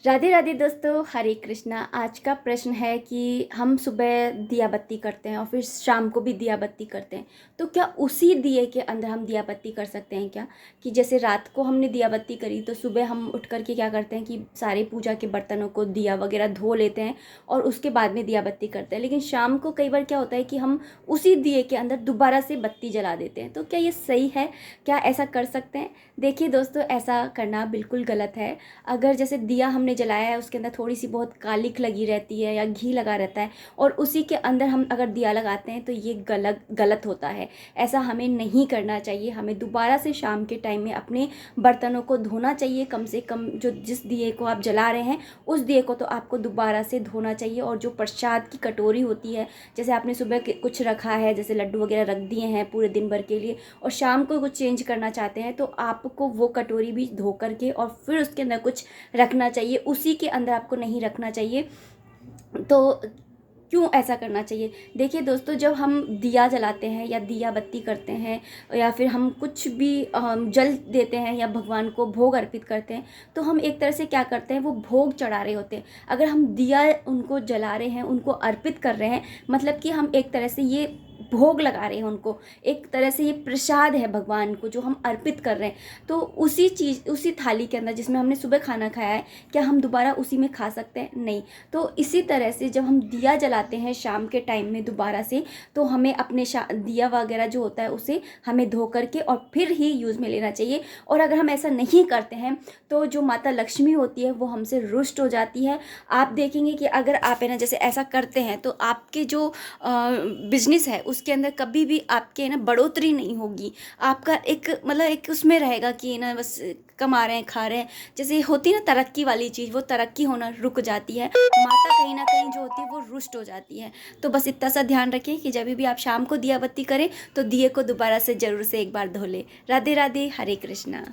राधे राधे दोस्तों, हरे कृष्णा। आज का प्रश्न है कि हम सुबह दिया बत्ती करते हैं और फिर शाम को भी दिया बत्ती करते हैं, तो क्या उसी दिए के अंदर हम दिया बत्ती कर सकते हैं क्या? कि जैसे रात को हमने दिया बत्ती करी तो सुबह हम उठ करके क्या करते हैं कि सारे पूजा के बर्तनों को दिया वगैरह धो लेते हैं और उसके बाद में दिया बत्ती करते हैं। लेकिन शाम को कई बार क्या होता है कि हम उसी दिए के अंदर दोबारा से बत्ती जला देते हैं। तो क्या ये सही है? क्या ऐसा कर सकते हैं? देखिए दोस्तों, ऐसा करना बिल्कुल गलत है। अगर जैसे दिया हमने जलाया है, उसके अंदर थोड़ी सी बहुत कालिक लगी रहती है या घी लगा रहता है और उसी के अंदर हम अगर दिया लगाते हैं तो ये गलत गलत होता है। ऐसा हमें नहीं करना चाहिए। हमें दोबारा से शाम के टाइम में अपने बर्तनों को धोना चाहिए। कम से कम जो जिस दिए को आप जला रहे हैं उस दिए को तो आपको दोबारा से धोना चाहिए। और जो प्रसाद की कटोरी होती है, जैसे आपने सुबह कुछ रखा है, जैसे लड्डू वगैरह रख दिए हैं पूरे दिन भर के लिए, और शाम को कुछ चेंज करना चाहते हैं तो आपको वो कटोरी भी धो करके और फिर उसके अंदर कुछ रखना चाहिए। उसी के अंदर आपको नहीं रखना चाहिए। तो क्यों ऐसा करना चाहिए? देखिए दोस्तों, जब हम दिया जलाते हैं या दिया बत्ती करते हैं या फिर हम कुछ भी जल देते हैं या भगवान को भोग अर्पित करते हैं, तो हम एक तरह से क्या करते हैं, वो भोग चढ़ा रहे होते हैं। अगर हम दिया उनको जला रहे हैं, उनको अर्पित कर रहे हैं, मतलब कि हम एक तरह से ये भोग लगा रहे हैं उनको। एक तरह से ये प्रसाद है भगवान को जो हम अर्पित कर रहे हैं। तो उसी चीज़, उसी थाली के अंदर जिसमें हमने सुबह खाना खाया है, क्या हम दोबारा उसी में खा सकते हैं? नहीं। तो इसी तरह से जब हम दिया जलाते हैं शाम के टाइम में दोबारा से, तो हमें अपने दिया वगैरह जो होता है उसे हमें धो करके और फिर ही यूज़ में लेना चाहिए। और अगर हम ऐसा नहीं करते हैं तो जो माता लक्ष्मी होती है वो हमसे रुष्ट हो जाती है। आप देखेंगे कि अगर आप है ना जैसे ऐसा करते हैं तो आपके जो बिजनेस है उसके अंदर कभी भी आपके ना बढ़ोतरी नहीं होगी। आपका एक मतलब एक उसमें रहेगा कि ना बस कमा रहे हैं, खा रहे हैं। जैसे होती है ना तरक्की वाली चीज़, वो तरक्की होना रुक जाती है। माता कहीं ना कहीं जो होती है वो रुष्ट हो जाती है। तो बस इतना सा ध्यान रखें कि जब भी आप शाम को दिया बत्ती करें तो दिए को दोबारा से ज़रूर से एक बार धो लें। राधे राधे, हरे कृष्णा।